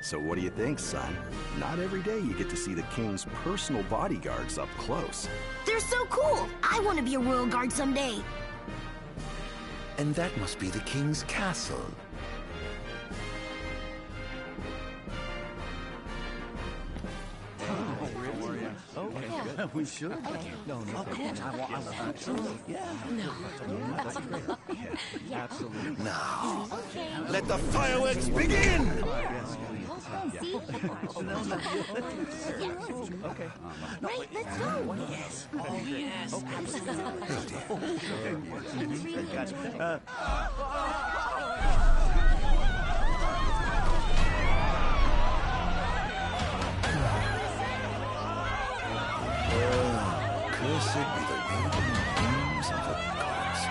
So what do you think, son? Not every day you get to see the king's personal bodyguards up close. They're so cool! I want to be a royal guard someday. And that must be the king's castle. We should. No, of course. I want absolutely. Yeah. No. Absolutely. Now, let the fireworks begin! Okay. Right, let's go. Yes. Oh, yes. Cursed be the waving wings of the gods.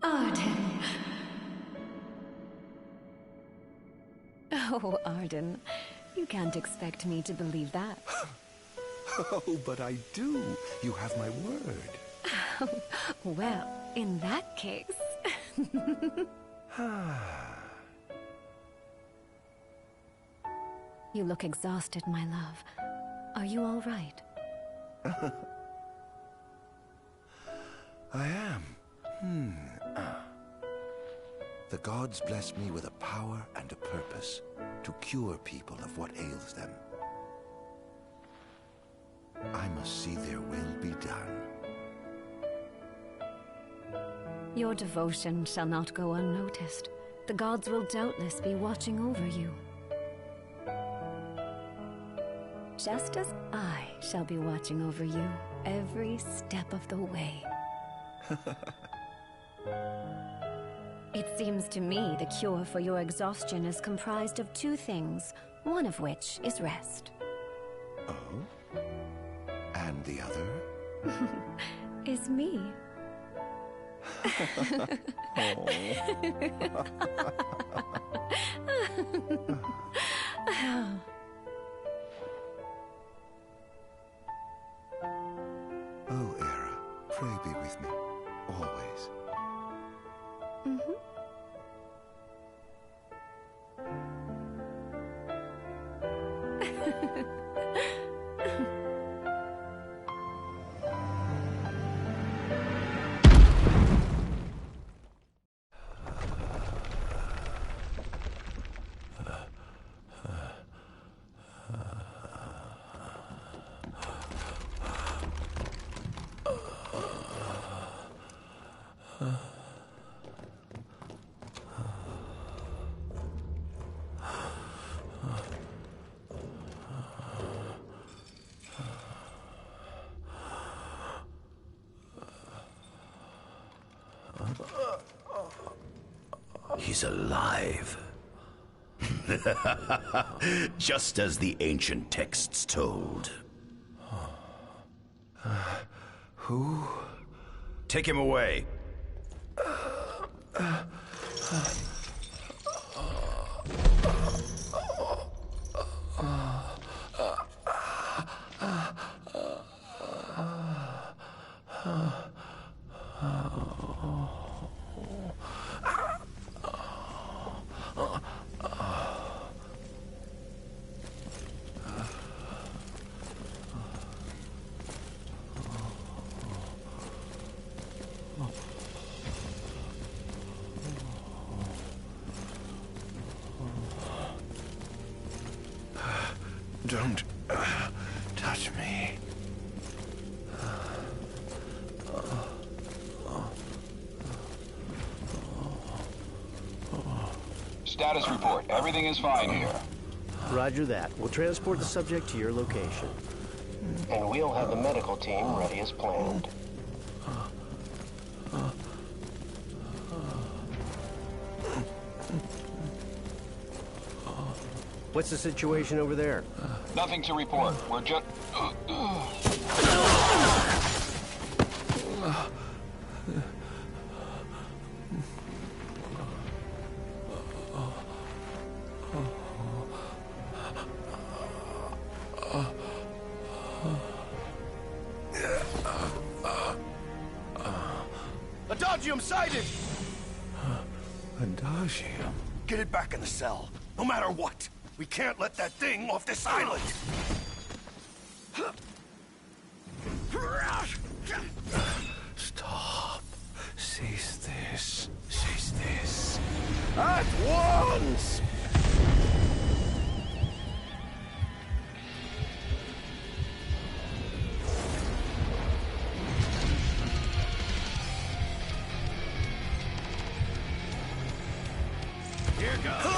Ardyn. Oh, Ardyn. You can't expect me to believe that. Oh, but I do. You have my word. Well, in that case... You look exhausted, my love. Are you all right? I am. The gods bless me with a power and a purpose to cure people of what ails them. I must see their will be done. Your devotion shall not go unnoticed. The gods will doubtless be watching over you. Just as I shall be watching over you every step of the way. It seems to me the cure for your exhaustion is comprised of two things, one of which is rest. Oh? And the other? Is me. Oh, Era, pray be with me, always. He's alive. Just as the ancient texts told. Who? Take him away. Status report. Everything is fine here. Roger that. We'll transport the subject to your location. And we'll have the medical team ready as planned. What's the situation over there? Nothing to report. We're just... Adagium sighted! Adagium? Get it back in the cell, no matter what. We can't let that thing off this island! Stop. Cease this. Cease this. At once! Here goes.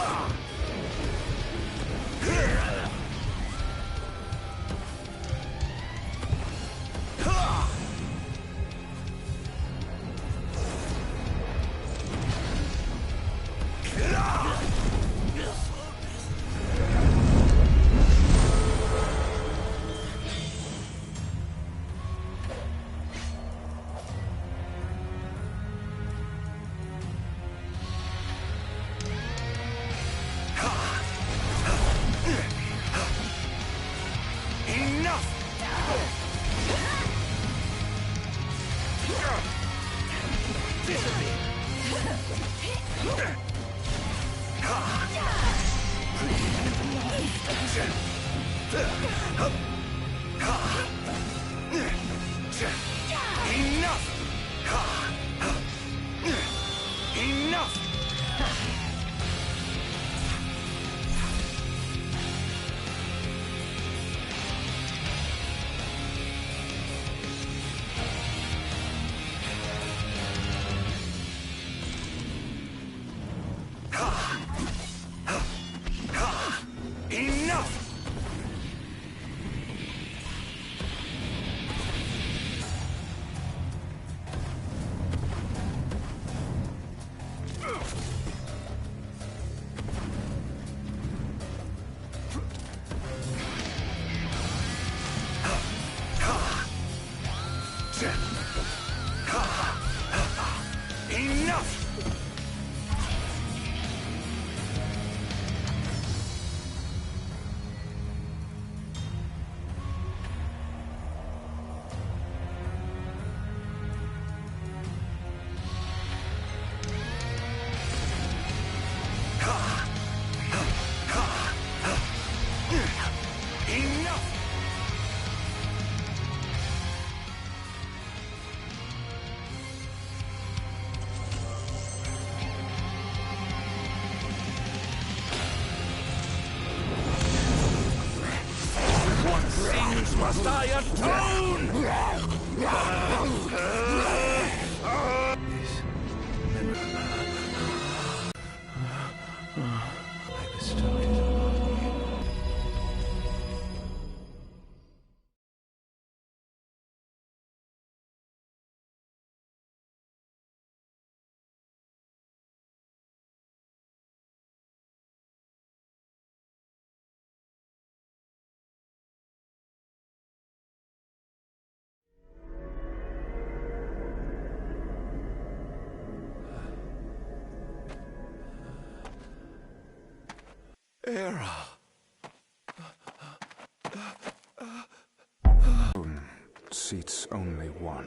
Must I atone? I bestowed it upon you. Era. Seats only one.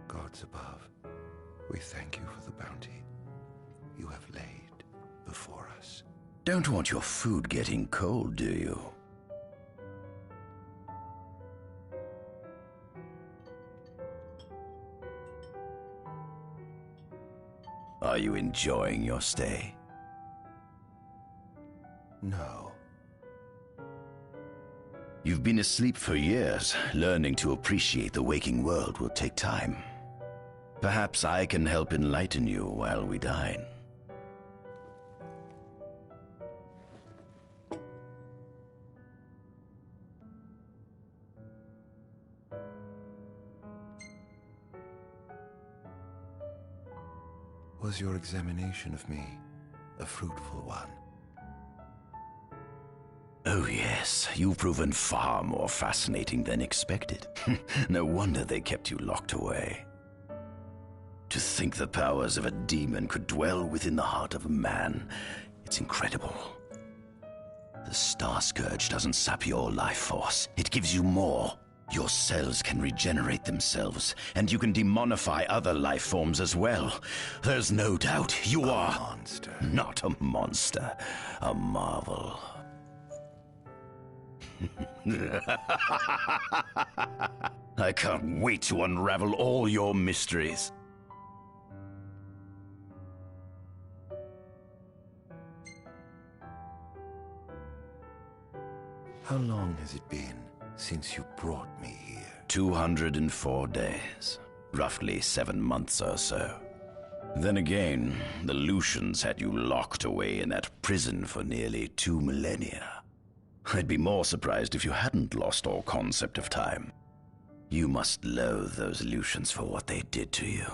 Gods above, we thank you for the bounty you have laid before us. Don't want your food getting cold, do you? Are you enjoying your stay? No. You've been asleep for years. Learning to appreciate the waking world will take time. Perhaps I can help enlighten you while we dine. Was your examination of me a fruitful one? Oh yes, you've proven far more fascinating than expected. No wonder they kept you locked away. To think the powers of a demon could dwell within the heart of a man, it's incredible. The Star Scourge doesn't sap your life force, it gives you more. Your cells can regenerate themselves, and you can demonify other life forms as well. There's no doubt you are... A monster. Not a monster, a marvel. I can't wait to unravel all your mysteries. How long has it been since you brought me here? 204 days. Roughly 7 months or so. Then again, the Lucians had you locked away in that prison for nearly 2 millennia. I'd be more surprised if you hadn't lost all concept of time. You must loathe those Lucians for what they did to you.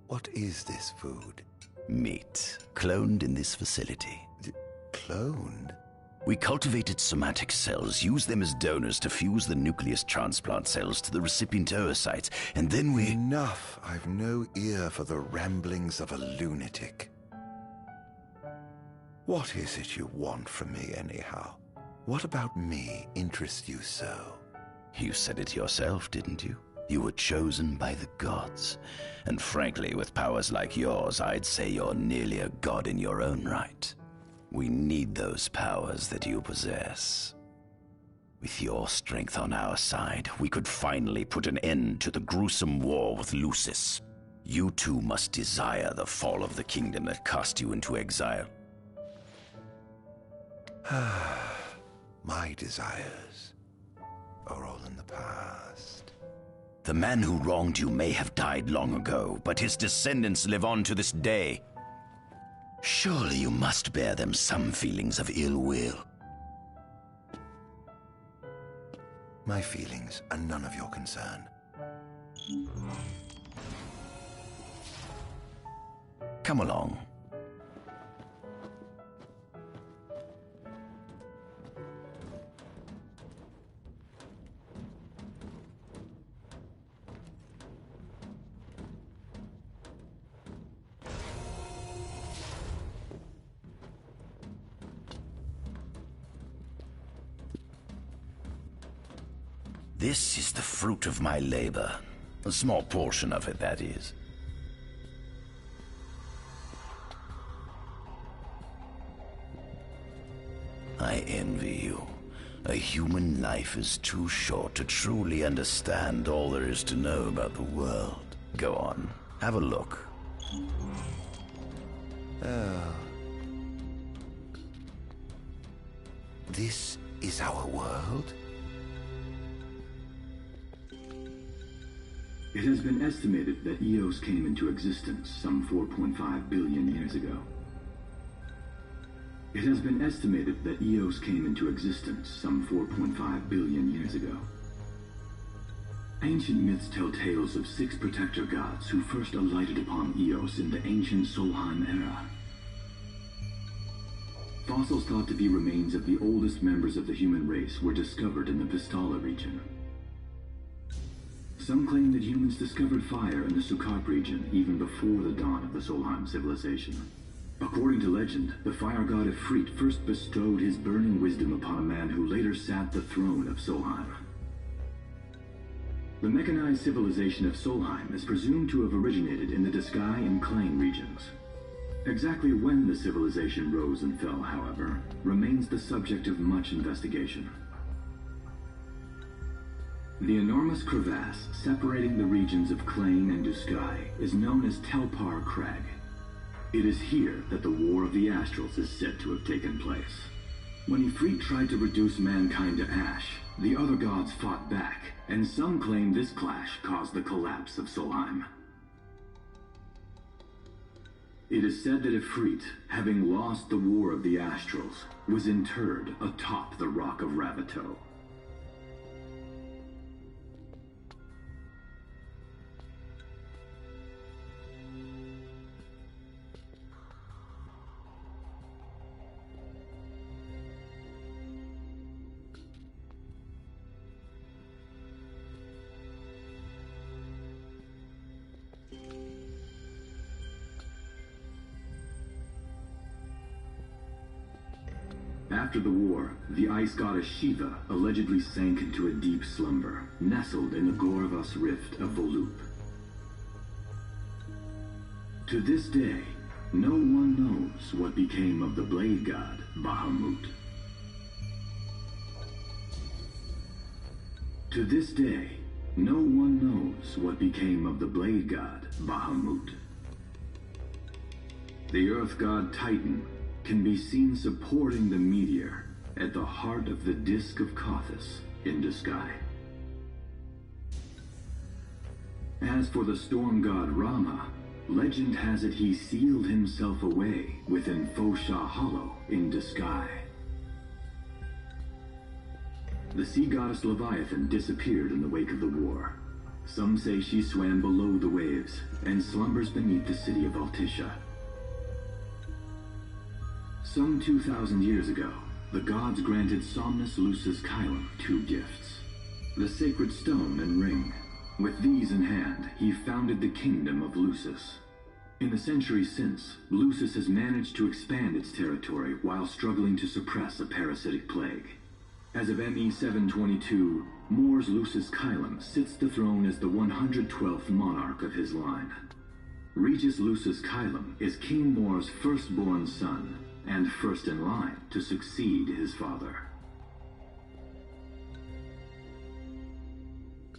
What is this food? Meat, cloned in this facility. Cloned? We cultivated somatic cells, used them as donors to fuse the nucleus transplant cells to the recipient oocytes, and then we... Enough! I've no ear for the ramblings of a lunatic. What is it you want from me, anyhow? What about me interests you so? You said it yourself, didn't you? You were chosen by the gods. And frankly, with powers like yours, I'd say you're nearly a god in your own right. We need those powers that you possess. With your strength on our side, we could finally put an end to the gruesome war with Lucis. You too must desire the fall of the kingdom that cast you into exile. My desires are all in the past. The man who wronged you may have died long ago, but his descendants live on to this day. Surely you must bear them some feelings of ill will. My feelings are none of your concern. Come along. This is the fruit of my labor. A small portion of it, that is. I envy you. A human life is too short to truly understand all there is to know about the world. Go on, have a look. Oh. This is our world? It has been estimated that Eos came into existence some 4.5 billion years ago. It has been estimated that Eos came into existence some 4.5 billion years ago. Ancient myths tell tales of 6 protector gods who first alighted upon Eos in the ancient Solheim era. Fossils thought to be remains of the oldest members of the human race were discovered in the Vistala region. Some claim that humans discovered fire in the Sukarp region even before the dawn of the Solheim civilization. According to legend, the fire god Ifrit first bestowed his burning wisdom upon a man who later sat the throne of Solheim. The mechanized civilization of Solheim is presumed to have originated in the Disgaea and Klain regions. Exactly when the civilization rose and fell, however, remains the subject of much investigation. The enormous crevasse separating the regions of Klain and Duskai is known as Telpar Crag. It is here that the War of the Astrals is said to have taken place. When Ifrit tried to reduce mankind to ash, the other gods fought back, and some claim this clash caused the collapse of Solheim. It is said that Ifrit, having lost the War of the Astrals, was interred atop the Rock of Ravito. After the war, the ice goddess Shiva allegedly sank into a deep slumber, nestled in the Goravas rift of Volúp. To this day, no one knows what became of the blade god Bahamut. To this day, no one knows what became of the blade god Bahamut. The earth god Titan can be seen supporting the meteor at the heart of the disk of Kothis in Duskai. As for the storm god Rama, legend has it he sealed himself away within Fosha Hollow in Duskai. The sea goddess Leviathan disappeared in the wake of the war. Some say she swam below the waves and slumbers beneath the city of Altisha. Some 2,000 years ago, the gods granted Somnus Lucis Kylum 2 gifts: the sacred stone and ring. With these in hand, he founded the kingdom of Lucis. In the centuries since, Lucis has managed to expand its territory while struggling to suppress a parasitic plague. As of ME 722, Mor's Lucis Kylum sits the throne as the 112th monarch of his line. Regis Lucis Kylum is King Mor's firstborn son, and first in line to succeed his father.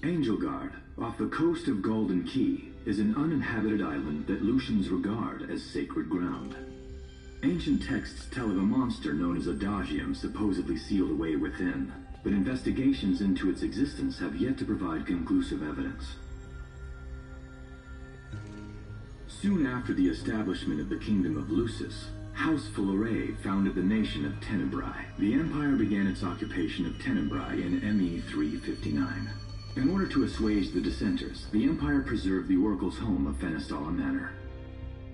Angelgard, off the coast of Golden Key, is an uninhabited island that Lucians regard as sacred ground. Ancient texts tell of a monster known as Adagium supposedly sealed away within, but investigations into its existence have yet to provide conclusive evidence. Soon after the establishment of the Kingdom of Lucis, House Fulare founded the nation of Tenebrae. The empire began its occupation of Tenebrae in ME 359. In order to assuage the dissenters, the empire preserved the oracle's home of Fenestala Manor.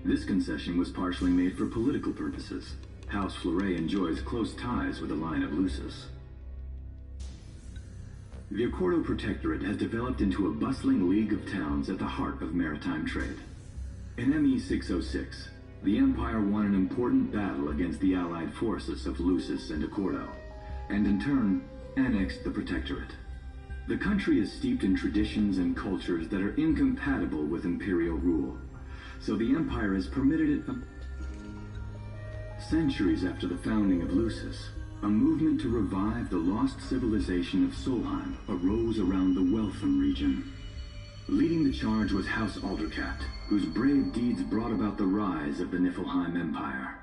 This concession was partially made for political purposes. House Fulare enjoys close ties with the line of Lucis. The Accordo Protectorate has developed into a bustling league of towns at the heart of maritime trade. In ME 606, the Empire won an important battle against the allied forces of Lucis and Accordo, and in turn, annexed the Protectorate. The country is steeped in traditions and cultures that are incompatible with imperial rule, so the Empire has permitted it. Centuries after the founding of Lucis, a movement to revive the lost civilization of Solheim arose around the Weltham region. Leading the charge was House Aldercat, whose brave deeds brought about the rise of the Niflheim Empire.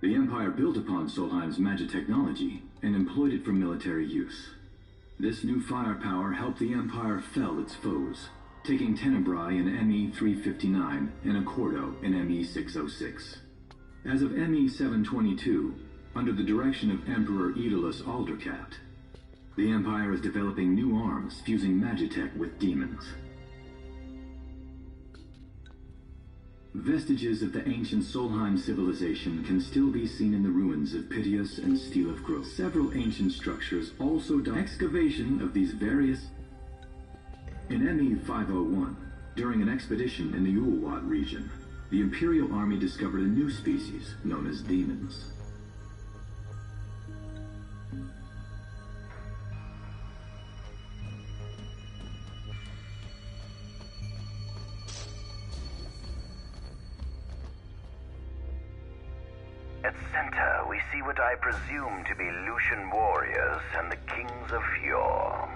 The Empire built upon Solheim's magic technology and employed it for military use. This new firepower helped the Empire fell its foes, taking Tenebrae in ME 359 and Accordo in ME 606. As of ME 722, under the direction of Emperor Aedalus Aldercat, the Empire is developing new arms fusing magitech with demons. Vestiges of the ancient Solheim civilization can still be seen in the ruins of Piteous and Stilaf Grove. Several ancient structures also excavation of these various. In ME 501, during an expedition in the Ulwat region, the Imperial Army discovered a new species known as demons. At center, we see what I presume to be Lucian warriors and the kings of yore.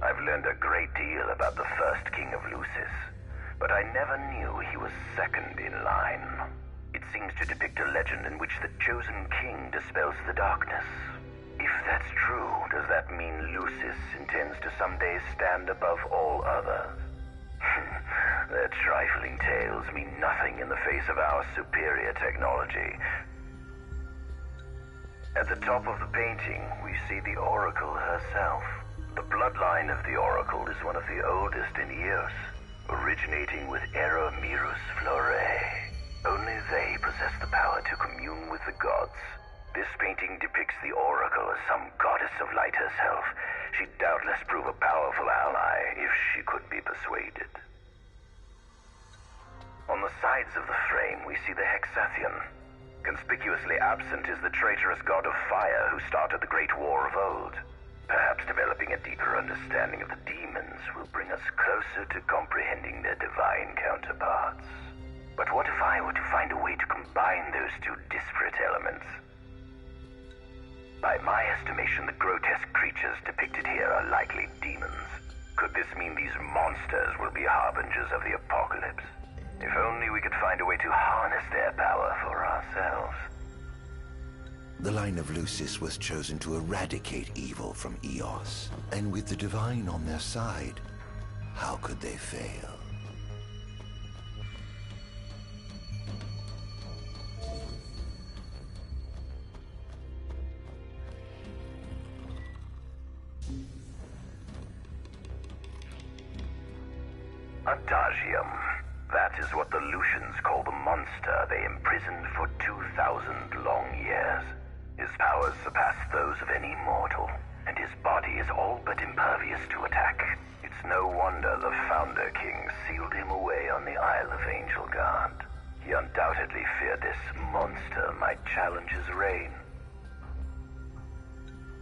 I've learned a great deal about the first king of Lucis, but I never knew he was second in line. It seems to depict a legend in which the chosen king dispels the darkness. If that's true, does that mean Lucis intends to someday stand above all others? Their trifling tales mean nothing in the face of our superior technology. At the top of the painting, we see the Oracle herself. The bloodline of the Oracle is one of the oldest in Eos, originating with Era Mirus Flore. Only they possess the power to commune with the gods. This painting depicts the Oracle as some goddess of light herself. She'd doubtless prove a powerful ally if she could be persuaded. On the sides of the frame, we see the Hexathion. Conspicuously absent is the traitorous god of fire who started the Great War of old. Perhaps developing a deeper understanding of the demons will bring us closer to comprehending their divine counterparts. But what if I were to find a way to combine those two disparate elements? By my estimation, the grotesque creatures depicted here are likely demons. Could this mean these monsters will be harbingers of the apocalypse? If only we could find a way to harness their power for ourselves. The line of Lucis was chosen to eradicate evil from Eos. And with the divine on their side, how could they fail? Adagium. That is what the Lucians call the monster they imprisoned for 2,000 long years. His powers surpass those of any mortal, and his body is all but impervious to attack. It's no wonder the Founder King sealed him away on the Isle of Angel Guard. He undoubtedly feared this monster might challenge his reign.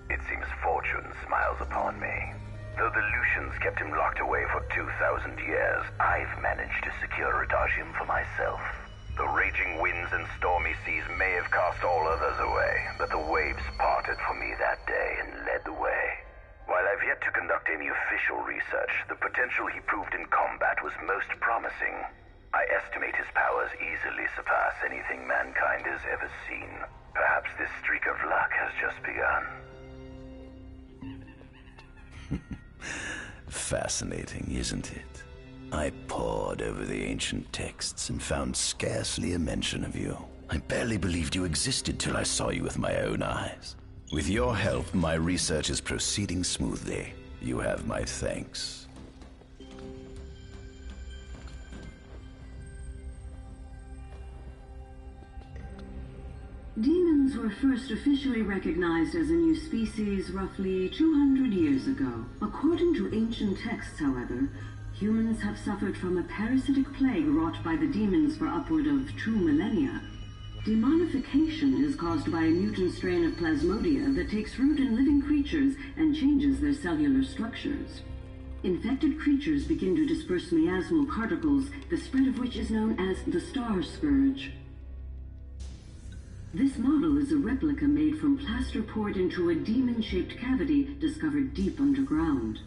It seems fortune smiles upon me. Though the Lucians kept him locked away for 2,000 years, I've managed to secure Adagium for myself. The raging winds and stormy seas may have cast all others away, but the waves parted for me that day and led the way. While I've yet to conduct any official research, the potential he proved in combat was most promising. I estimate his powers easily surpass anything mankind has ever seen. Perhaps this streak of luck has just begun. Fascinating, isn't it? I pored over the ancient texts and found scarcely a mention of you. I barely believed you existed till I saw you with my own eyes. With your help, my research is proceeding smoothly. You have my thanks. Demons were first officially recognized as a new species roughly 200 years ago. According to ancient texts, however, humans have suffered from a parasitic plague wrought by the demons for upward of 2 millennia. Demonification is caused by a mutant strain of plasmodia that takes root in living creatures and changes their cellular structures. Infected creatures begin to disperse miasmal particles, the spread of which is known as the Star Scourge. This model is a replica made from plaster poured into a demon-shaped cavity discovered deep underground.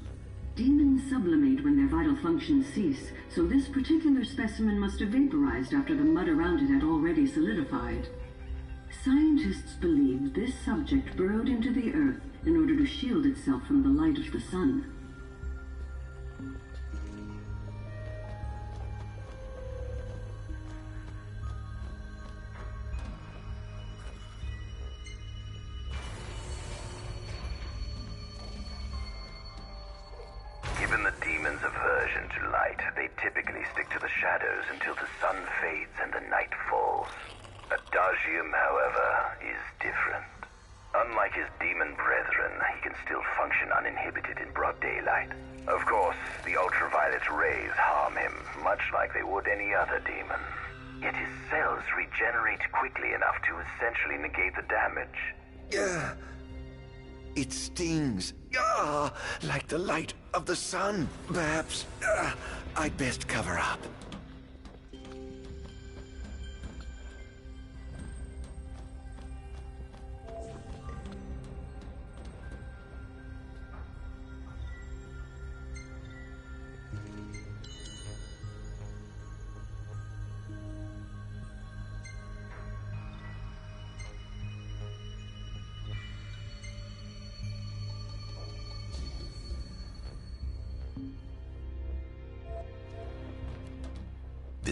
Demons sublimate when their vital functions cease, so this particular specimen must have vaporized after the mud around it had already solidified. Scientists believe this subject burrowed into the earth in order to shield itself from the light of the sun. Given the demon's aversion to light, they typically stick to the shadows until the sun fades and the night falls. Adagium, however, is different. Unlike his demon brethren, he can still function uninhibited in broad daylight. Of course, the ultraviolet rays harm him, much like they would any other demon. Yet his cells regenerate quickly enough to essentially negate the damage. It stings. Like the light of the sun. Perhaps I'd best cover up.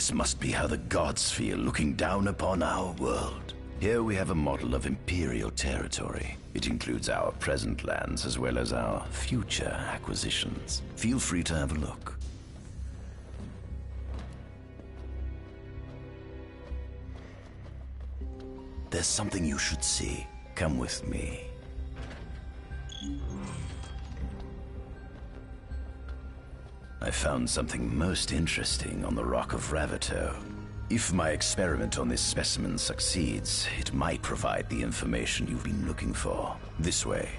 This must be how the gods feel looking down upon our world. Here we have a model of Imperial territory. It includes our present lands as well as our future acquisitions. Feel free to have a look. There's something you should see. Come with me. I found something most interesting on the Rock of Ravito. If my experiment on this specimen succeeds, it might provide the information you've been looking for. This way.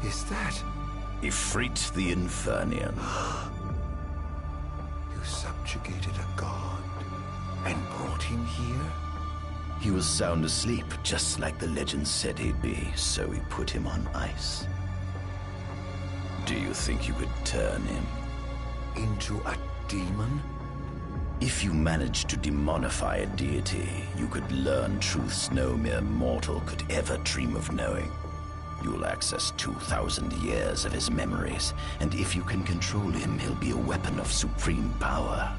Is that... Ifrit the Infernian. You subjugated a god and brought him here? He was sound asleep, just like the legend said he'd be, so we put him on ice. Do you think you could turn him into a demon? If you managed to demonify a deity, you could learn truths no mere mortal could ever dream of knowing. You'll access 2,000 years of his memories, and if you can control him, he'll be a weapon of supreme power.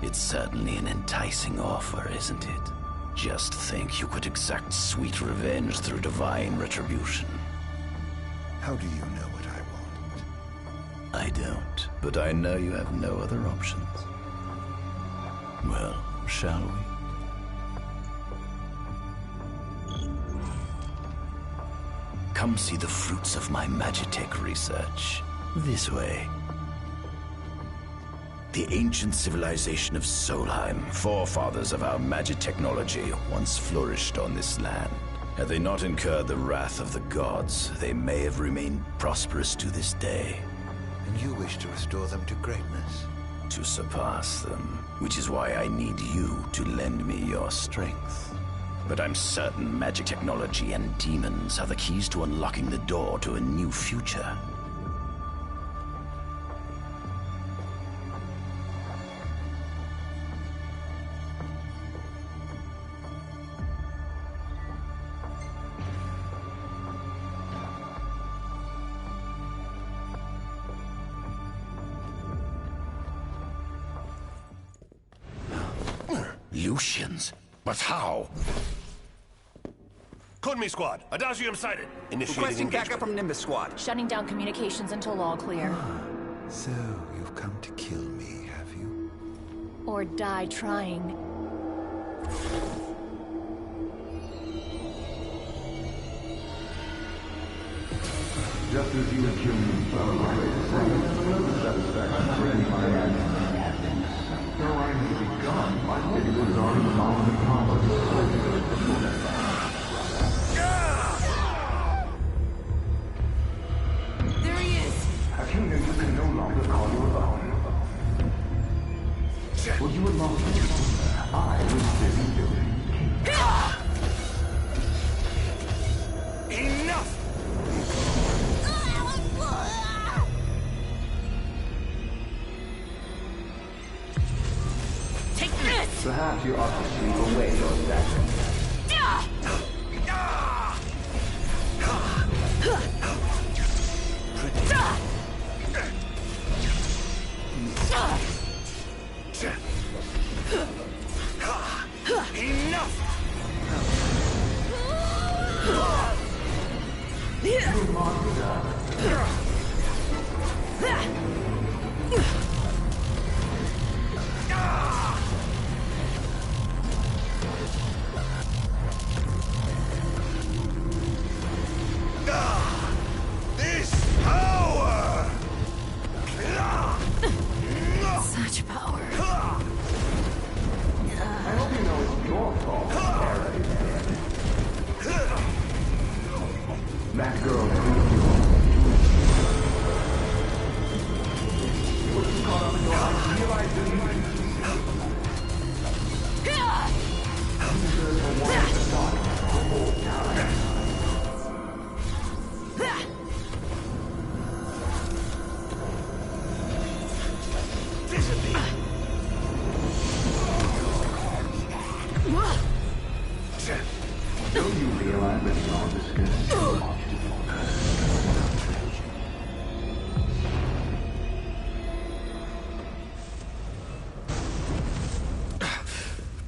It's certainly an enticing offer, isn't it? Just think you could exact sweet revenge through divine retribution. How do you know what I want? I don't, but I know you have no other options. Well, shall we? Come see the fruits of my Magitech research. This way. The ancient civilization of Solheim, forefathers of our Magitechnology, once flourished on this land. Had they not incurred the wrath of the gods, they may have remained prosperous to this day. And you wish to restore them to greatness? To surpass them, which is why I need you to lend me your strength. But I'm certain magic technology and demons are the keys to unlocking the door to a new future. Lucians? But how? Kunmi Squad, Adagium sighted. Initiating Requesting engagement. backup from Nimbus Squad. Shutting down communications until all clear. So, you've come to kill me, have you? Or die trying. Just as you had killed me, though I may be gone, my fate was already found in There he is! A kingdom you can no longer call your own. Well, you were lost in your kingdom. I was busy building the kingdom. Enough! Take this! Perhaps you ought to sleep away your dagger. Enough! This power!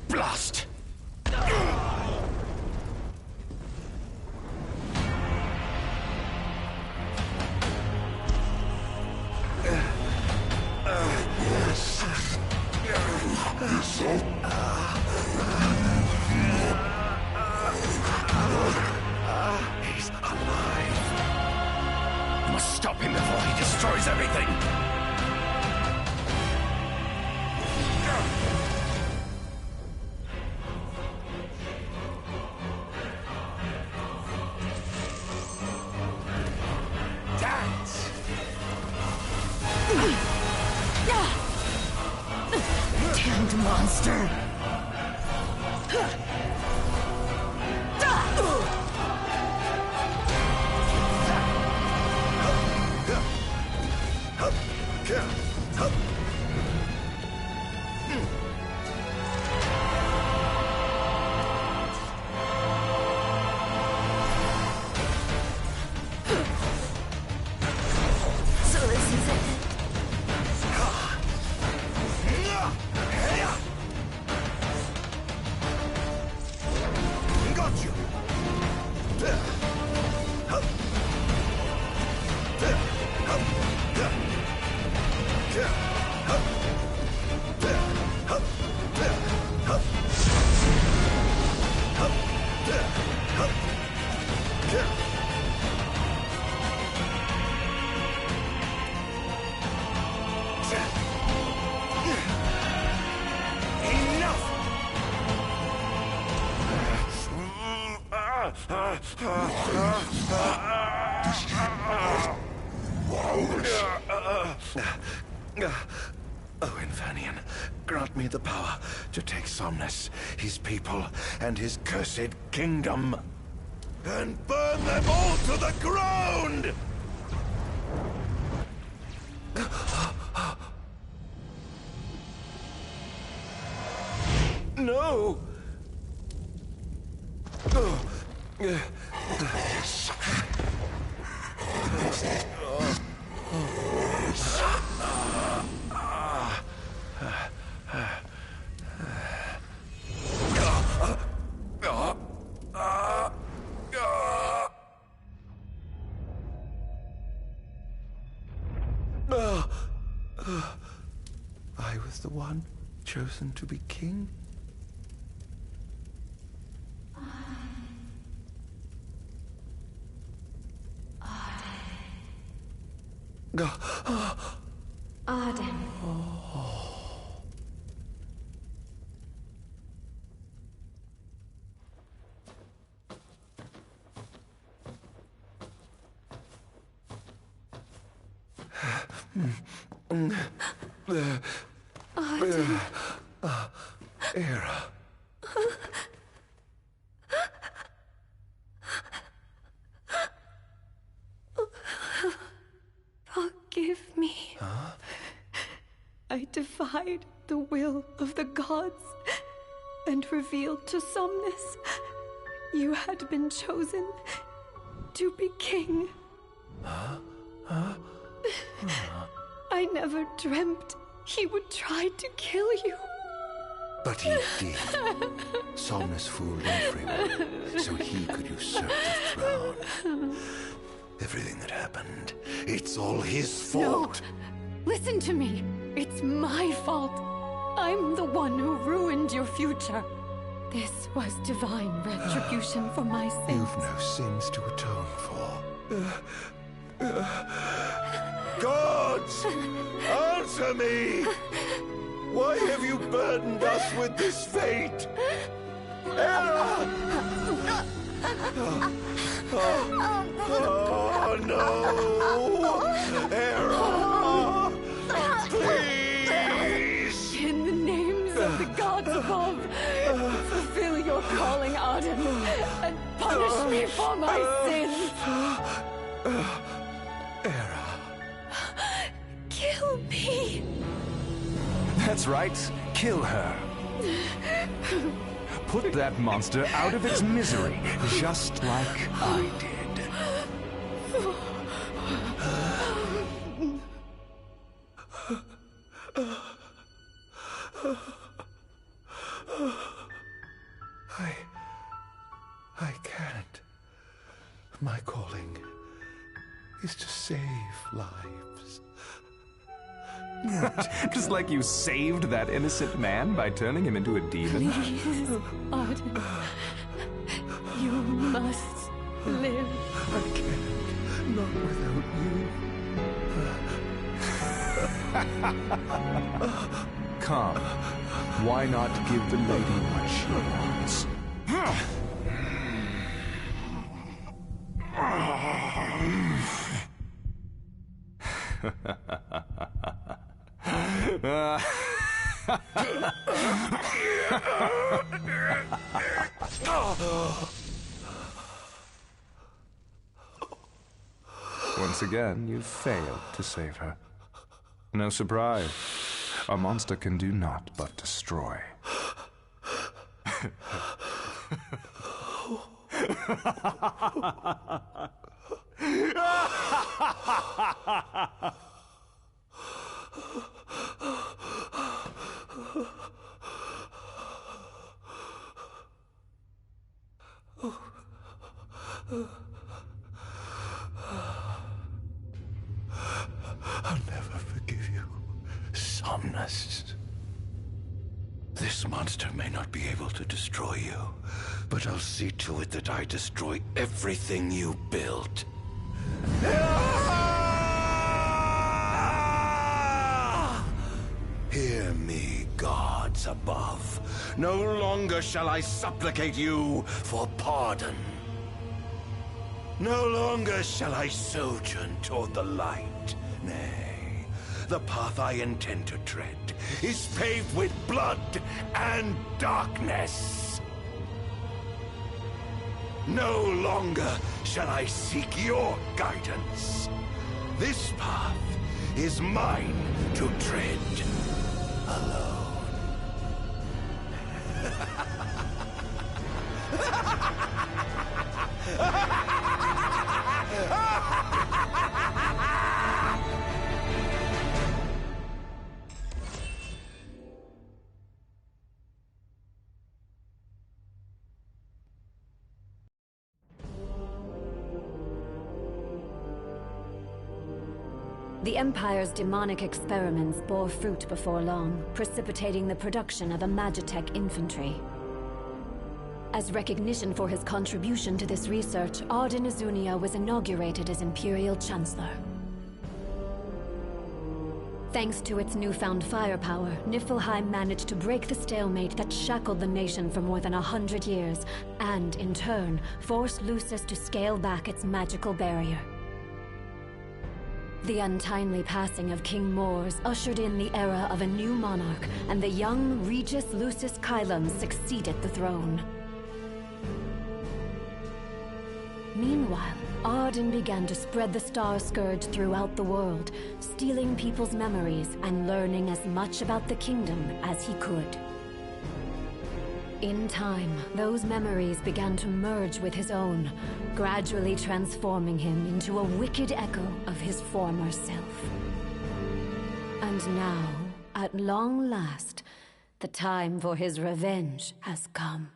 Blast! He's alive. We must stop him before he destroys everything. Dance! Damned monster! So this is it. Got you! Oh, Infanian, grant me the power to take Somnus, his people, and his cursed kingdom, And burn them all to the ground! No! I was the one chosen to be king? Ardyn. Ardyn. Era. Forgive me. Huh? I defied the will of the gods and revealed to Somnus you had been chosen to be king. Huh? I never dreamt he would try to kill you. But he did. Somnus fooled everyone, so he could usurp the throne. Everything that happened, it's all his fault. No! Listen to me. It's my fault. I'm the one who ruined your future. This was divine retribution for my sins. You've no sins to atone for. Gods! Answer me! Why have you burdened us with this fate? Era! Oh no! Era! Please! In the names of the gods above, fulfill your calling, Ardyn, and punish me for my sins! Era. Kill me! That's right. Kill her. put that monster out of its misery, just like I did. I can't. My calling is to save lives. Just like you saved that innocent man by turning him into a demon. Please, Ardyn. You must live. I can't. Not without you. Come. Why not give the lady what she wants? Once again, you failed to save her. No surprise. A monster can do naught but destroy. I'll never forgive you, Somnus. This monster may not be able to destroy you, but I'll see to it that I destroy everything you built. Hear me, gods above. No longer shall I supplicate you for pardon. No longer shall I sojourn toward the light. Nay, the path I intend to tread is paved with blood and darkness. No longer shall I seek your guidance. This path is mine to tread alone. The Empire's demonic experiments bore fruit before long, precipitating the production of a Magitech infantry. As recognition for his contribution to this research, Ardyn Azunia was inaugurated as Imperial Chancellor. Thanks to its newfound firepower, Niflheim managed to break the stalemate that shackled the nation for more than 100 years, and, in turn, forced Lucis to scale back its magical barrier. The untimely passing of King Mors ushered in the era of a new monarch, and the young Regis Lucis Kylum succeeded the throne. Meanwhile, Ardyn began to spread the Star Scourge throughout the world, stealing people's memories and learning as much about the kingdom as he could. In time, those memories began to merge with his own, gradually transforming him into a wicked echo of his former self. And now, at long last, the time for his revenge has come.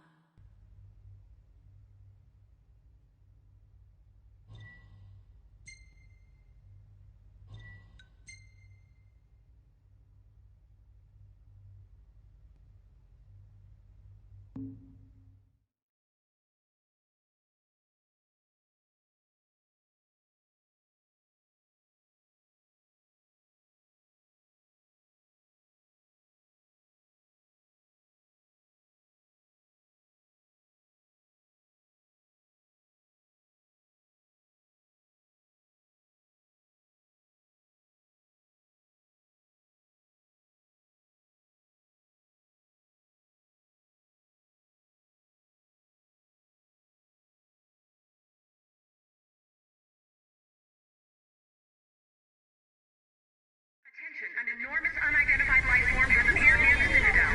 An enormous unidentified life form has appeared near the Citadel.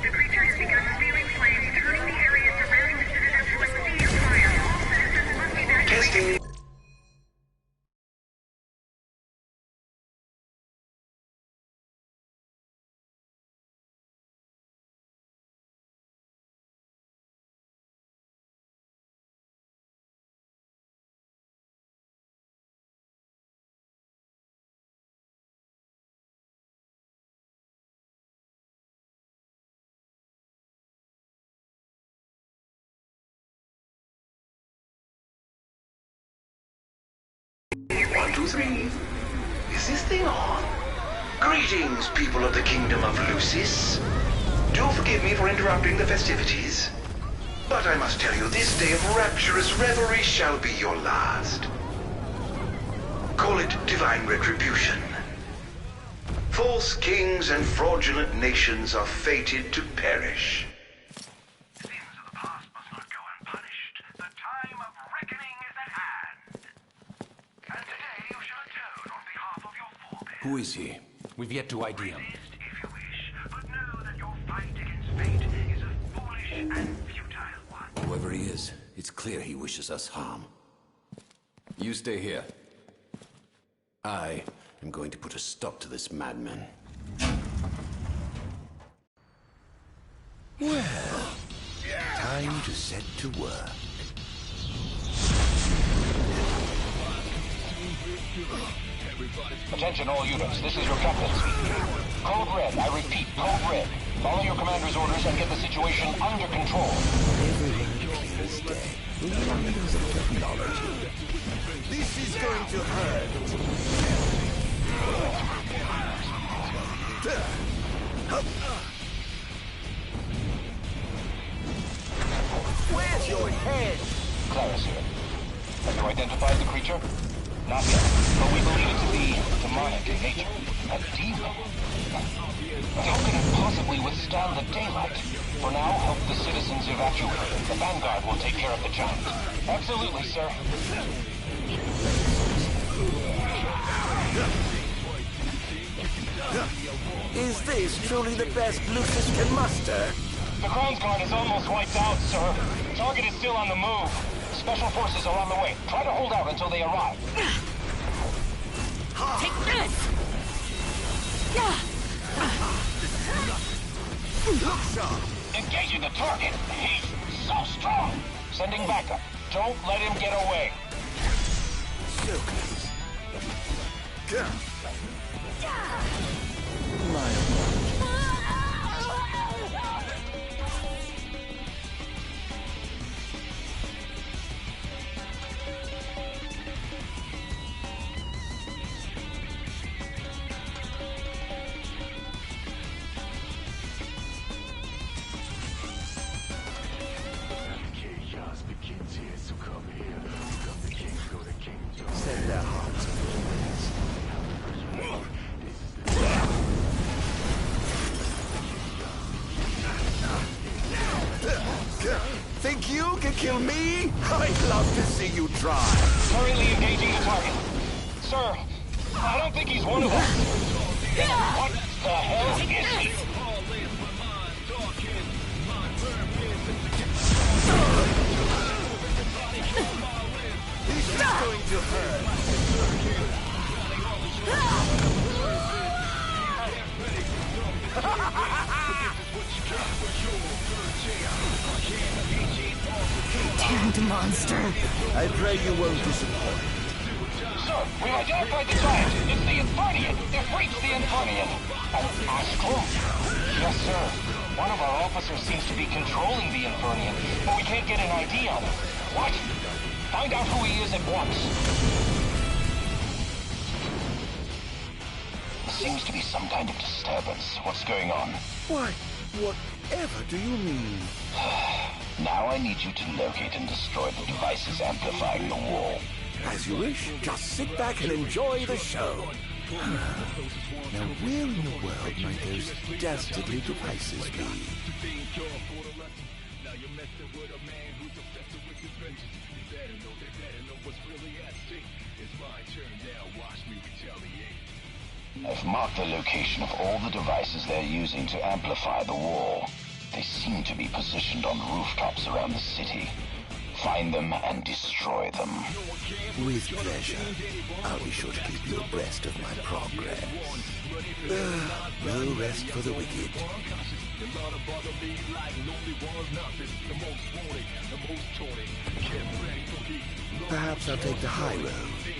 The creature has begun spewing flames 2, 3. Is this thing on? Greetings, people of the Kingdom of Lucis. Do forgive me for interrupting the festivities. But I must tell you, this day of rapturous revelry shall be your last. Call it divine retribution. False kings and fraudulent nations are fated to perish. Sins of the past must not go unpunished. The time of reckoning is at hand. And today you shall atone on behalf of your forebears. Who is he? We've yet to ID him. Resist if you wish, but know that your fight against fate is a foolish and futile one. Whoever he is, it's clear he wishes us harm. You stay here. I am going to put a stop to this madman. Well, time to set to work. Attention all units, this is your captain speaking. Code Red, I repeat, Code Red. Follow your commander's orders and get the situation under control. Everyone clear as day. Wonders of technology. This is going to hurt. Where's your head? Claris here. Have you identified the creature? Not yet, but we believe it to be demonic in nature. A demon. But how can it possibly withstand the daylight? For now, help the citizens evacuate. The Vanguard will take care of the giant. Absolutely, sir. Is this truly the best Lucis can muster? The Crown's Guard is almost wiped out, sir. Target is still on the move. Special forces are on the way. Try to hold out until they arrive. Take this! Engaging the target. He's so strong. Sending backup. Don't let him get away. So close. Set their hearts Think you can kill me? I'd love to see you try. Currently engaging the target. Sir, I don't think he's one of us. What the hell is he? This is going to hurt. Damned monster. I pray you won't disappoint. Sir, we've identified the giant. It's the Infernian. They've reached the Infernian. An astral? Yes, sir. One of our officers seems to be controlling the Infernian, but we can't get an ID on him. What? Find out who he is at once. Seems to be some kind of disturbance. What's going on? Why, whatever do you mean? Now I need you to locate and destroy the devices amplifying the wall. As you wish. Just sit back and enjoy the show. Now, where in the world might those dastardly devices be? I've marked the location of all the devices they're using to amplify the wall. They seem to be positioned on rooftops around the city. Find them and destroy them. With pleasure. I'll be sure to keep you abreast of my progress. No rest for the wicked. Perhaps I'll take the high road.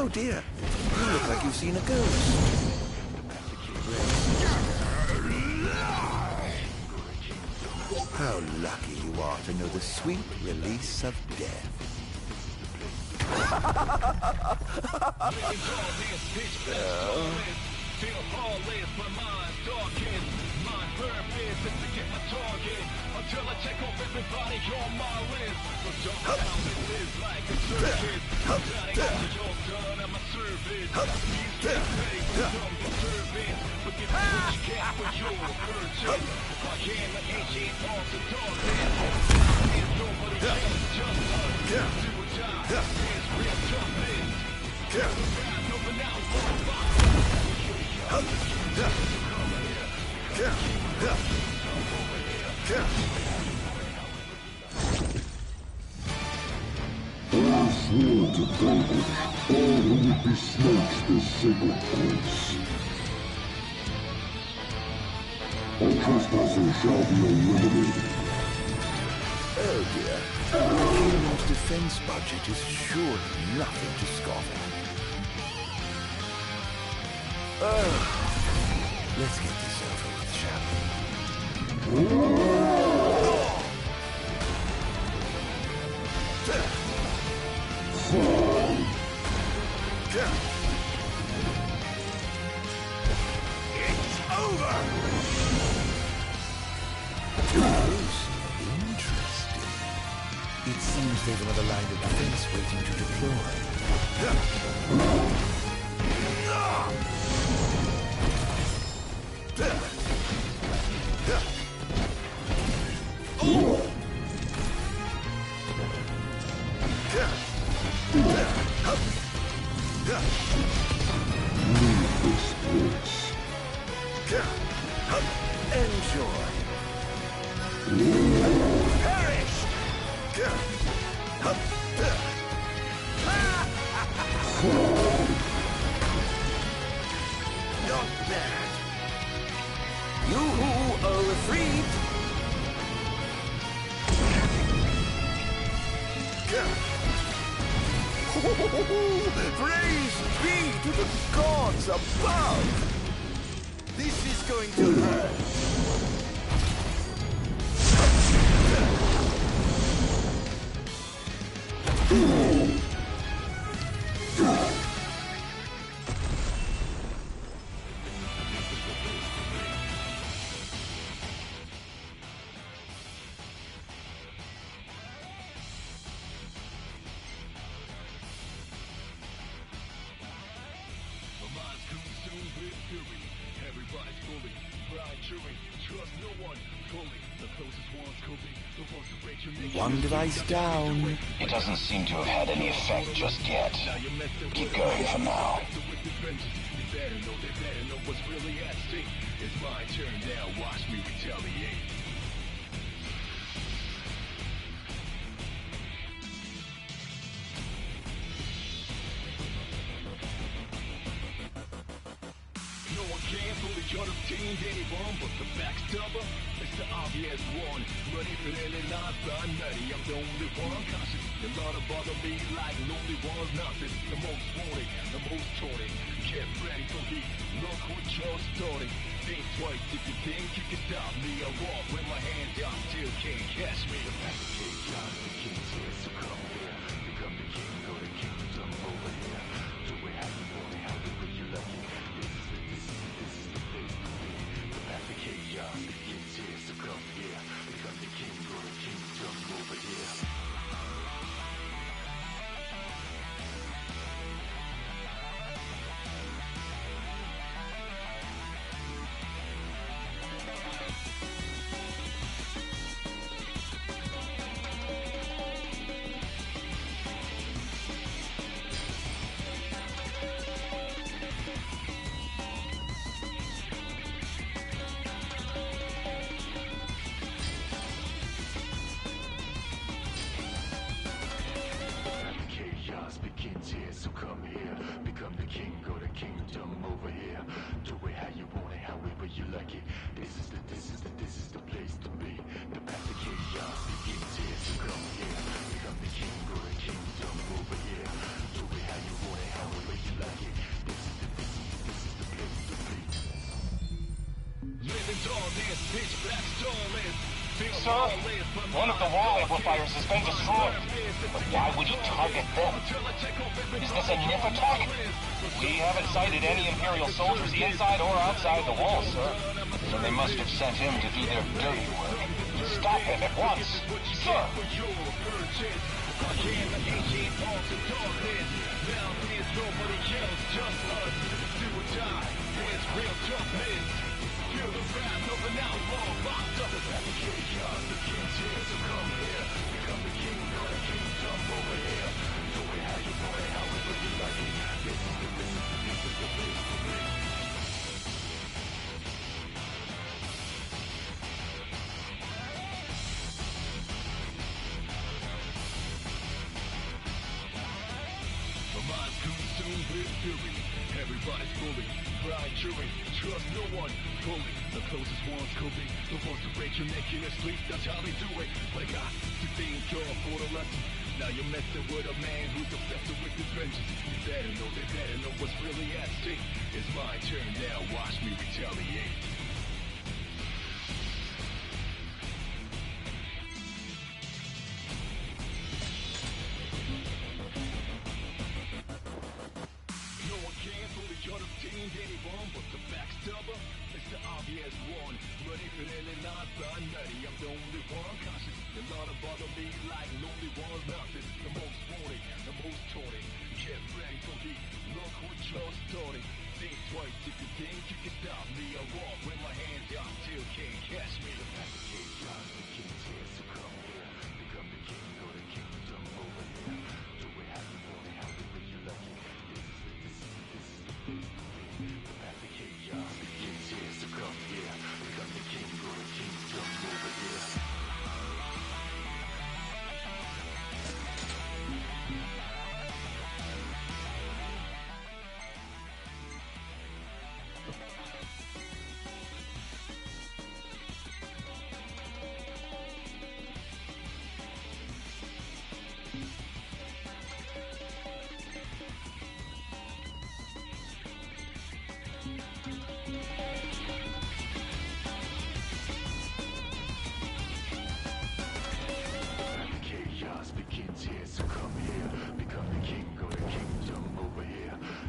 Oh dear, you look like you've seen a ghost. How lucky you are to know the sweet release of death. I swore to vanquish all who would besmirch this sacred place. All trespassers shall be eliminated. Oh dear. The kingdom's defense budget is surely nothing to scoff at. Let's get this over with, shall we? It's over! Most interesting. It seems there's another line of defense waiting to deploy. Leave this place. Enjoy. Perish! Not bad. You are freed. Praise be to the gods above! This is going to hurt. One device down. It doesn't seem to have had any effect just yet. Keep going for now. No one can fully contain anyone but the backstabber. It's the obvious one. But if it ain't not done, nutty, I'm the only one conscious. A lot of bother me like lonely one's nothing. The most wanted, the most taunted. Get ready for me. Look what you're starting. Think twice if you think you can stop me. I walk with my hands out, still can't catch me. The king's here, so come here. Become the king or the kingdom over here. Do we have the money? How do you like it? This is the place to be. The path of chaos, the king's here, so come here. Become the king or the kingdom over here. sir? One of the wall amplifiers has been destroyed. But why would he target them? Is this a Nif attack? We haven't sighted any Imperial soldiers inside or outside the wall, sir. So they must have sent him to do their dirty work. Stop him at once, sir! Everybody's bullied, blind jury, trust no one, fully. The closest ones could be the ones who break your neck in your sleep, that's how they do it. But I got to think you're for the lesson. Now you're messing with a man who's obsessed with his vengeance. You better know, they better know what's really at stake. It's my turn now, watch me retaliate. Anyone but the backstabber, it's the obvious one. Ready for any not by nutty, I'm the only one cautious. A lot of bother me like lonely one mountain. The most wanted, the most taunted. Get ready for heat, look what you're starting. Think twice if you think you can stop me. I walk with my hands out till can't catch me. The pack of chaos, the king's here, so come here. Become the king or the kingdom over here. Do it how you want it, how the way you like it. This is the path of chaos, the king's here, so come here. Become the king or the kingdom over here.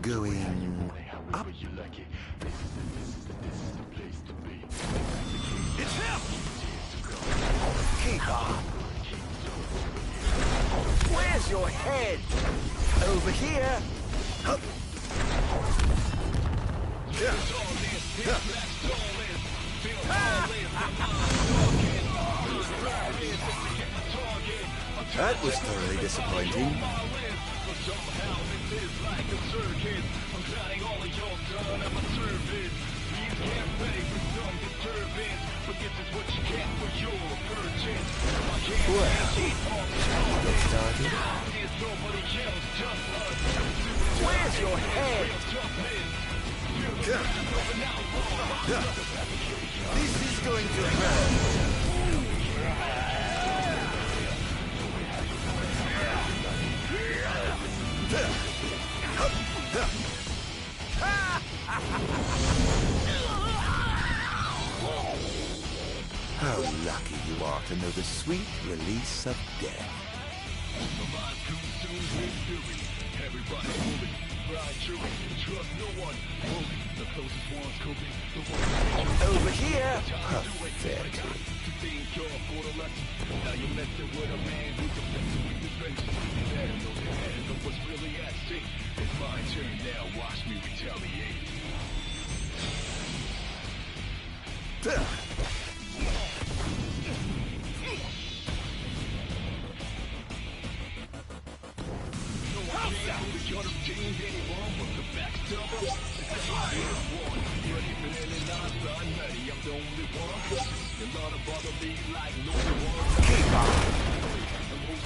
Going up. It's him! Keep on. Where's your head? Over here. Hup. That was thoroughly disappointing. Where's your head? This is going to hurt. How lucky you are to know the sweet release of death. Everybody moving, blind jury, trust no one. The closest ones could be the ones over here. Pathetic. To think you're for the lesson. Now you're messing with a man who's obsessed with his vengeance. You better know what's really at stake. It's my turn now, watch me retaliate.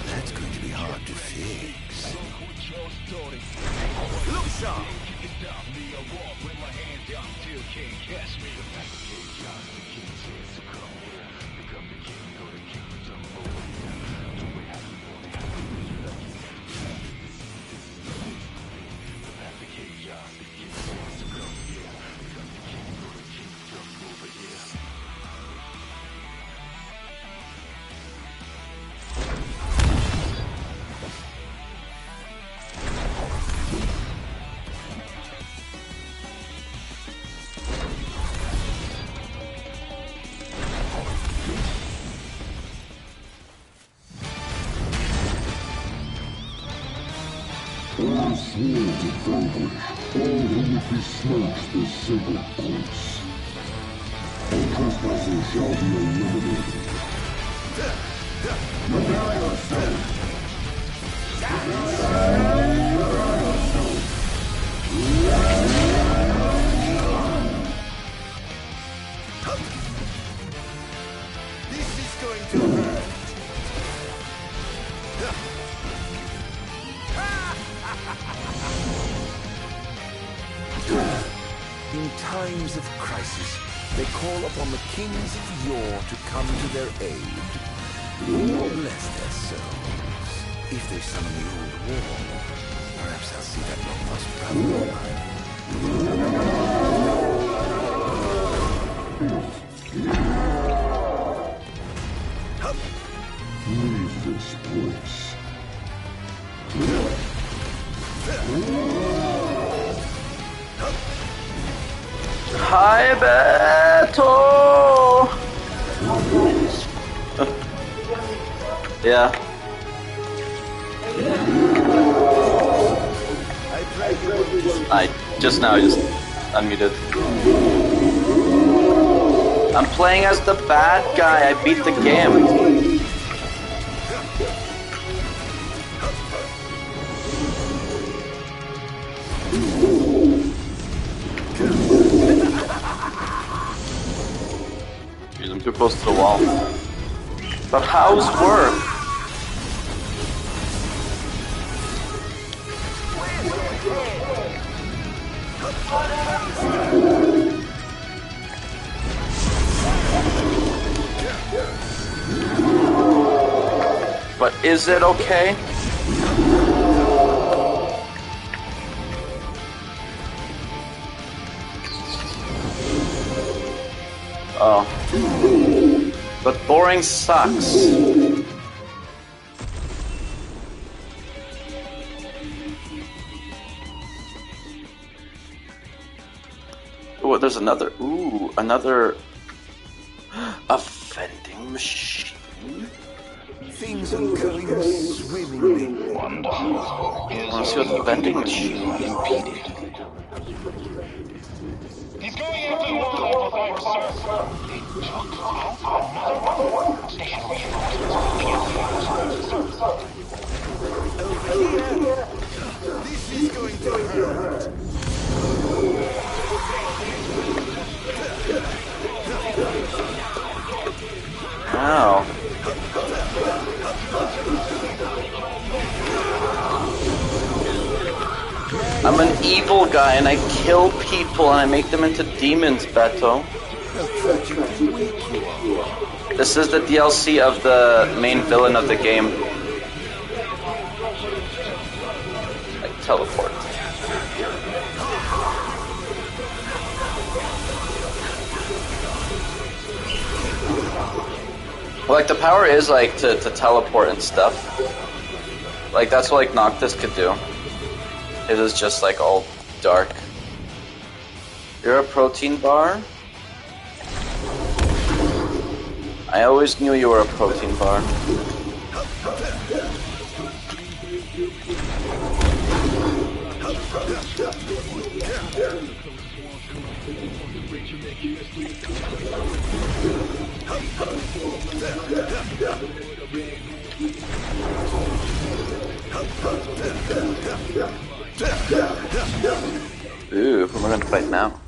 That's going to be hard to fix. Look sharp! I swear to vanquish all who would besmirch the sacred courts. All trespassers shall be eliminated. Prepare yourself! This is going to hurt. In times of crisis, they call upon the kings of yore to come to their aid. Lord bless their souls. If they summon the old war, perhaps I'll see that robust brother of mine. Leave this place. Hi, Beto! Yeah. I just unmuted. I'm playing as the bad guy. I beat the game. Jeez, I'm too close to the wall. But how's work? But is it okay? Oh. But boring sucks. Oh, there's another. Ooh, another. A vending machine. Things are going swimmingly. Wonderful. Let's see what the vending machine impeded. He's going after the wall over there, sir. They took out another one. Station reinforcements. Over here. This is going to hurt. Ow. I'm an evil guy and I kill people and I make them into demons, Beto. This is the DLC of the main villain of the game. Like teleport. Like the power is like to teleport and stuff. Like that's what like Noctis could do. It is just like all dark. You're a protein bar? I always knew you were a protein bar. Ooh, we're gonna fight now.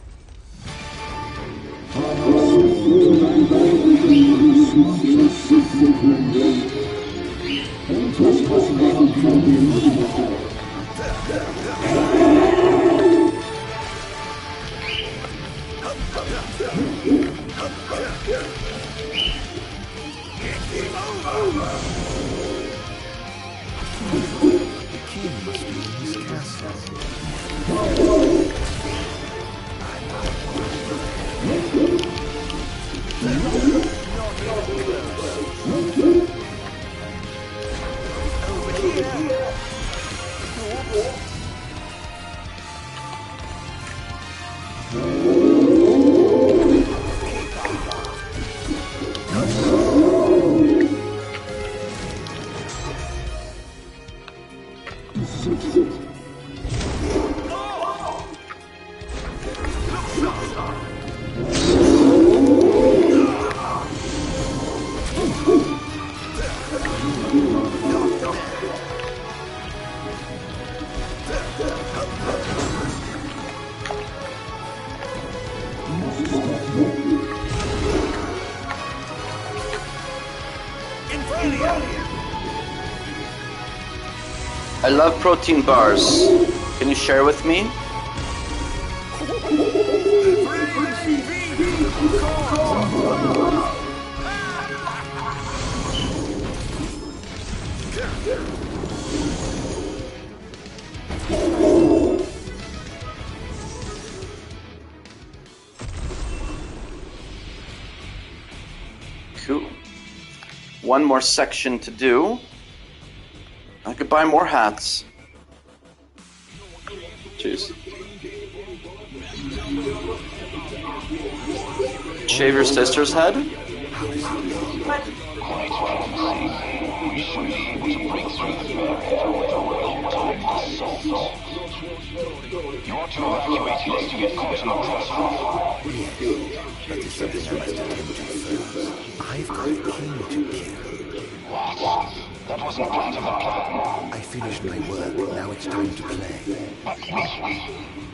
I love protein bars. Can you share with me? Cool. One more section to do. I could buy more hats. Jeez. Shave your sister's head? You want to evacuate lest you get caught in the crossfire. Yes, but there's something I must attend to first. I've got a king to kill. What? That wasn't part of the plan. I finished my work. Now it's time to play. But must we?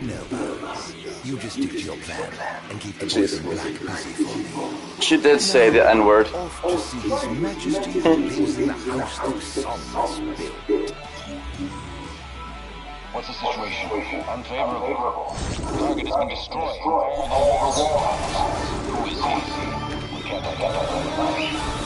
No, Bones. You just stick to your plan and keep the boys in black busy for me. She did say the N-word. Off to see His Majesty who lives in the house that Somnus built. What's the situation? Unfavorable. The target has been destroyed. All the walls. Who is he? We can't identify.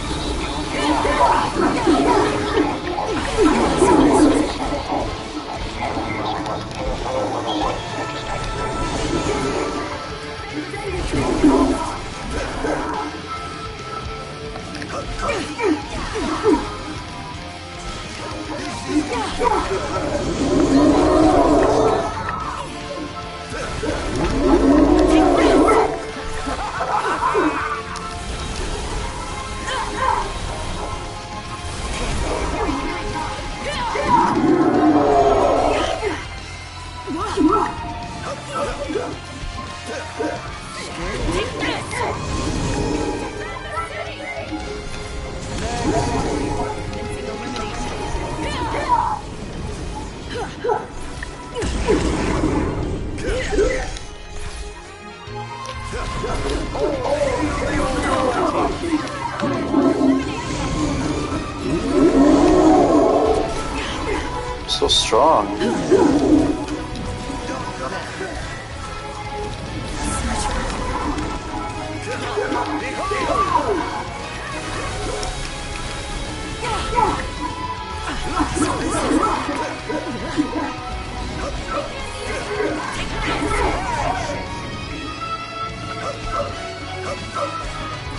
So strong.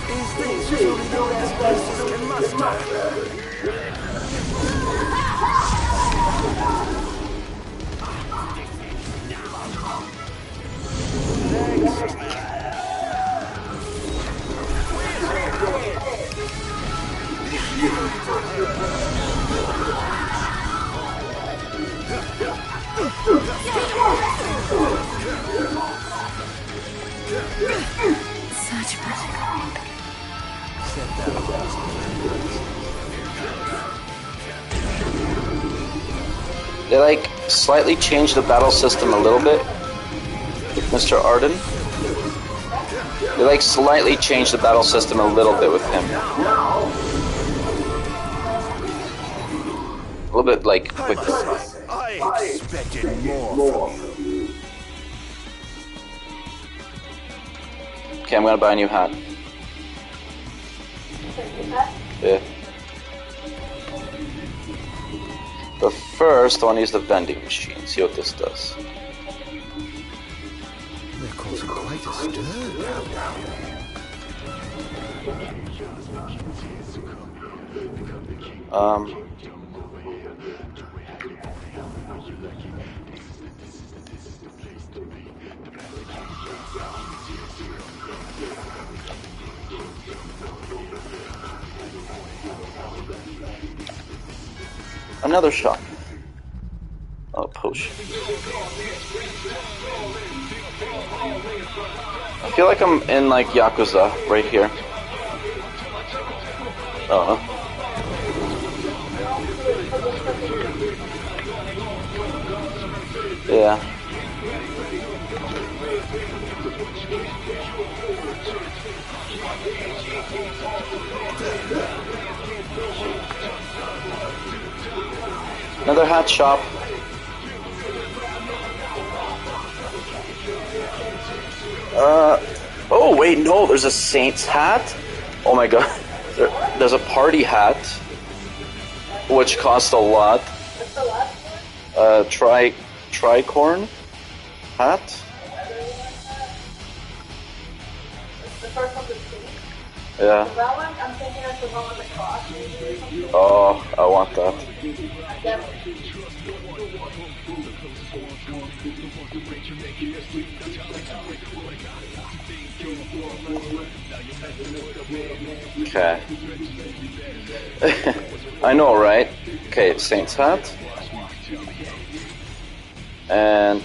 Is this truly the best places can muster? Such power. They like slightly changed the battle system a little bit with Mr. Ardyn. They like slightly changed the battle system a little bit with him. A little bit like quicker. I expected more from you. Okay, I'm gonna buy a new hat. Yeah. But first, I want to use the vending machine. See what this does. They're causing quite a stir down there. Another shop. Oh, potion. I feel like I'm in like Yakuza right here. Oh. Yeah. Another hat shop. Oh wait, no, there's a Saint's hat? Oh my god. There's a party hat, which costs a lot. Tricorn hat? Yeah. That one, I'm thinking it's the one with the cross maybe or something. Oh, I want that. Okay. I know, right? Okay, Saint's hat. And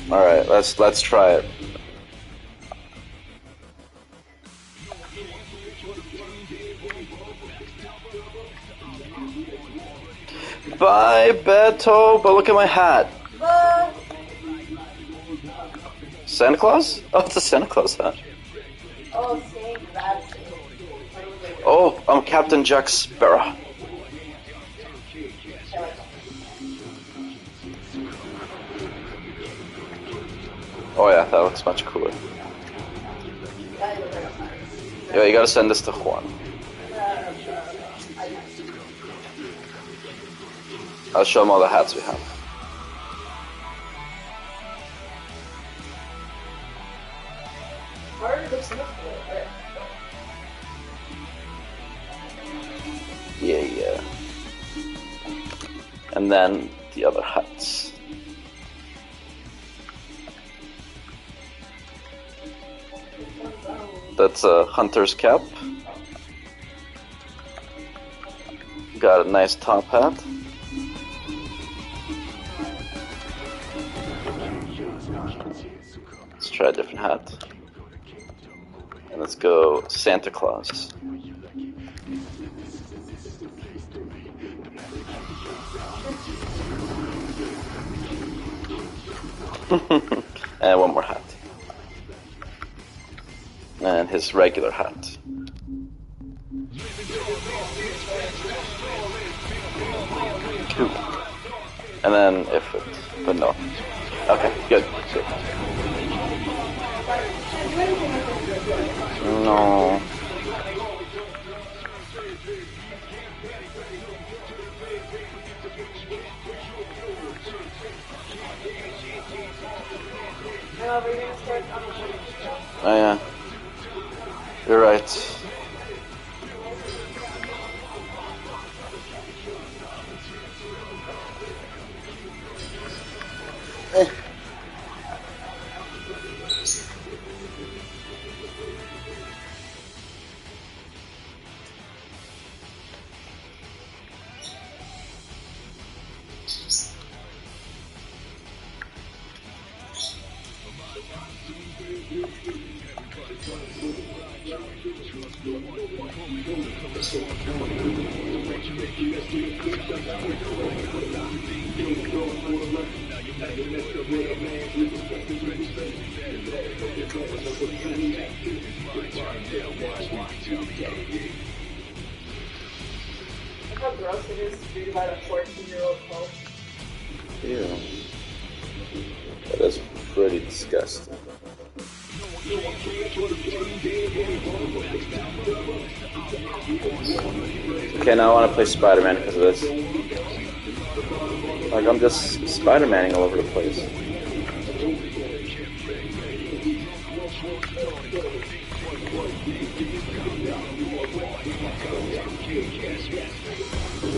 alright, let's try it. Bye, Beto, but look at my hat. Santa Claus? Oh, it's a Santa Claus hat. Oh, Saint, that's Oh, I'm Captain Jack Sparrow. Oh yeah, that looks much cooler. Yeah, you gotta send this to Juan. I'll show him all the hats we have. Yeah. And then the other hats. That's a hunter's cap. Got a nice top hat. Let's try a different hat. And let's go Santa Claus. And one more hat. And his regular hat. Cool. And then if it, but no. Okay, good. No. Oh yeah. You're right. Look how gross it is to read about a 14-year-old cult. Yeah. That is pretty disgusting. Okay, now I want to play Spider-Man because of this. Like, I'm just Spider-Manning all over the place.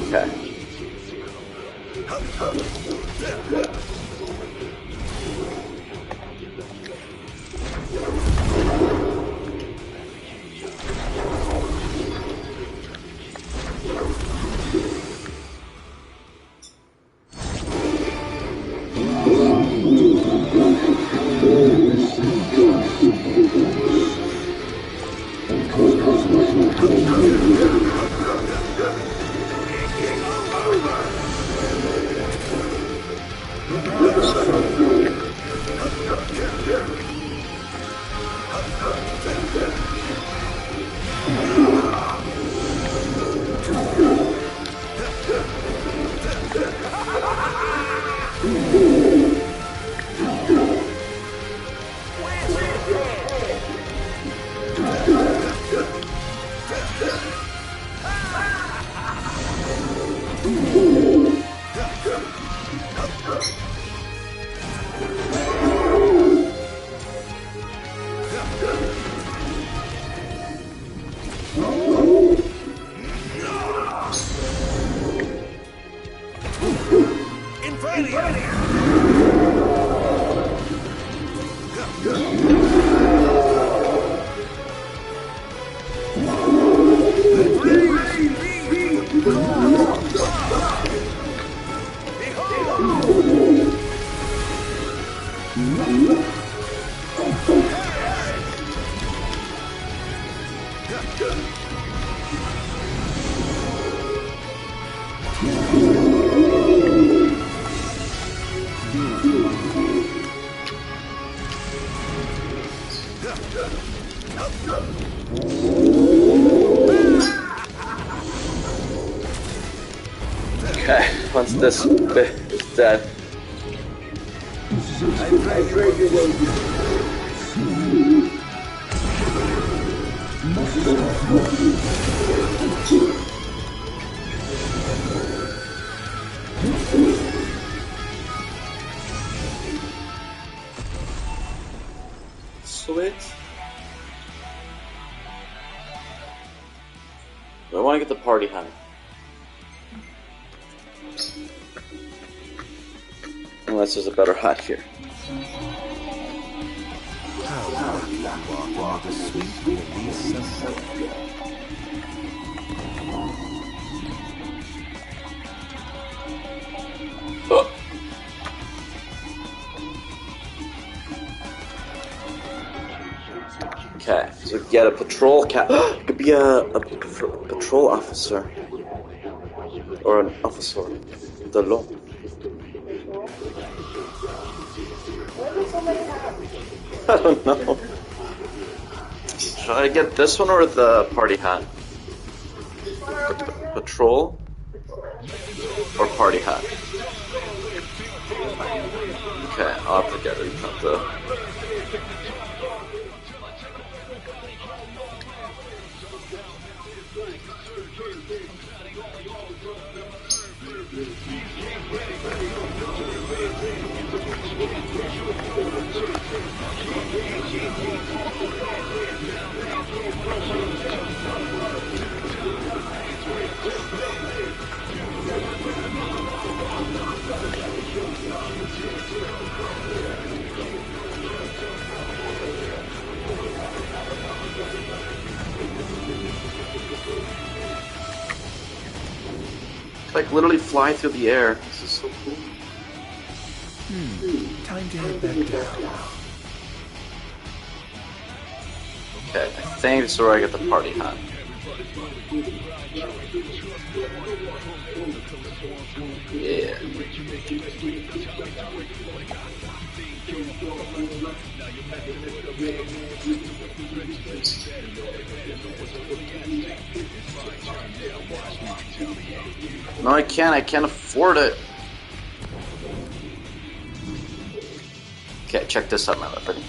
Okay. Okay, once this bit is dead. Sweet. I want to get the party hat. Unless there's a better hat here. Okay, so get a patrol cat. It could be a patrol officer. Or an officer. The law. I don't know. Should I get this one or the party hat? Patrol or party hat? Okay, I'll have to get it. Not the... Like literally fly through the air. This is so cool. Time to head back down. Okay, I think this is where I get the party hat. Yeah. No, I can't afford it. Okay, check this out, my love. Ready?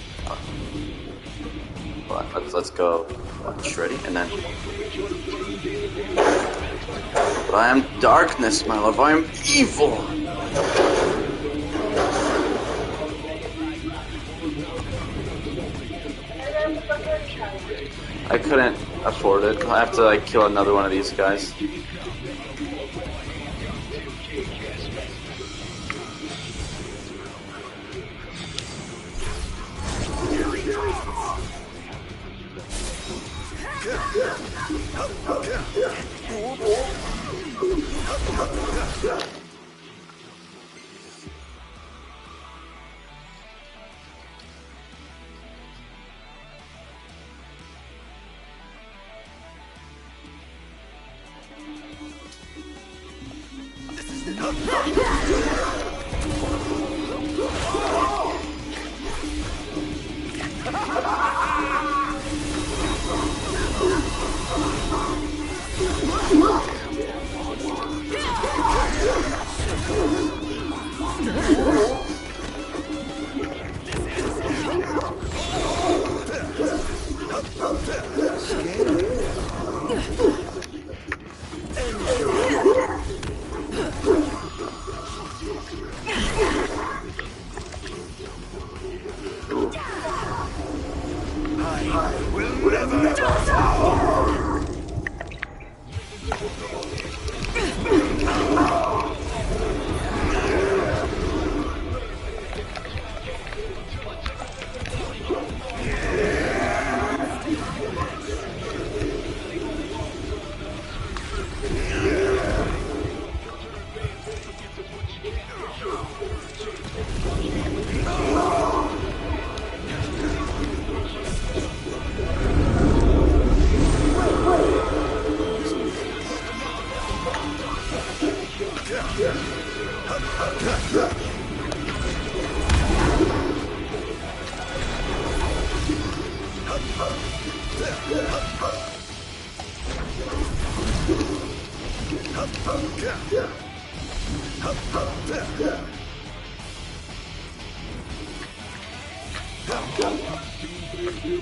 Hold on, let's go. Watch, ready? And then... But I am darkness, my love. I am evil. I couldn't afford it. I have to like kill another one of these guys.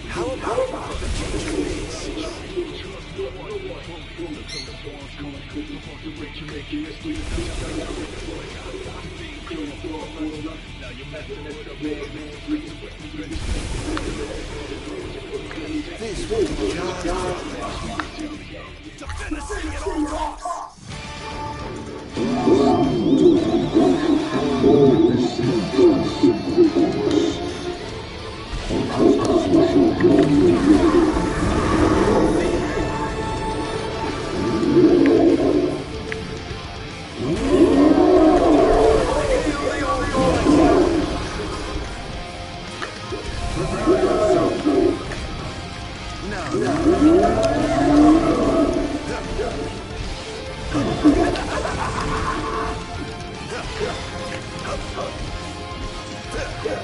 How about the change of pace? This will be defend the city at all costs!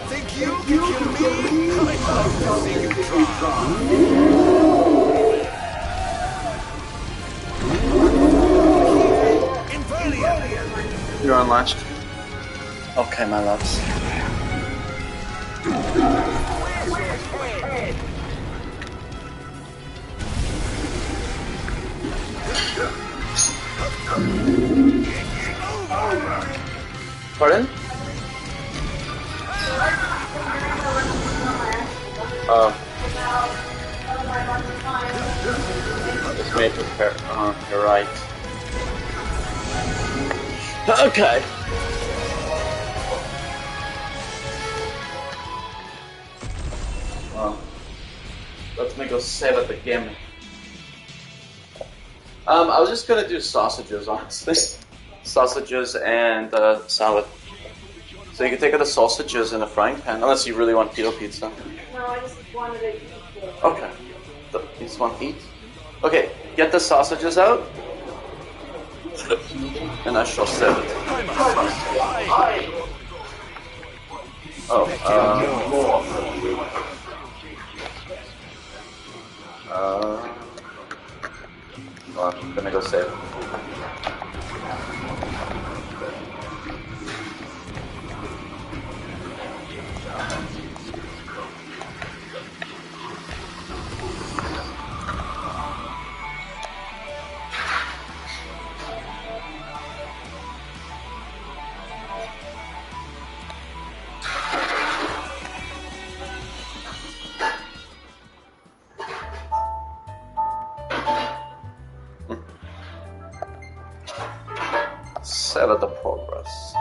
Think you can kill me? I'd love to see you try. You're unlatched. Okay, my loves. Pardon? Just made prepare. You're right. Okay. Let's make us save at the game. I was just gonna do sausages, honestly. Sausages and salad. So you can take out the sausages in a frying pan, unless you really want keto pizza. No, I just wanted to eat. Okay. You just want to eat? Okay, get the sausages out. And I shall serve it. Well, I'm gonna go save it. Save the progress.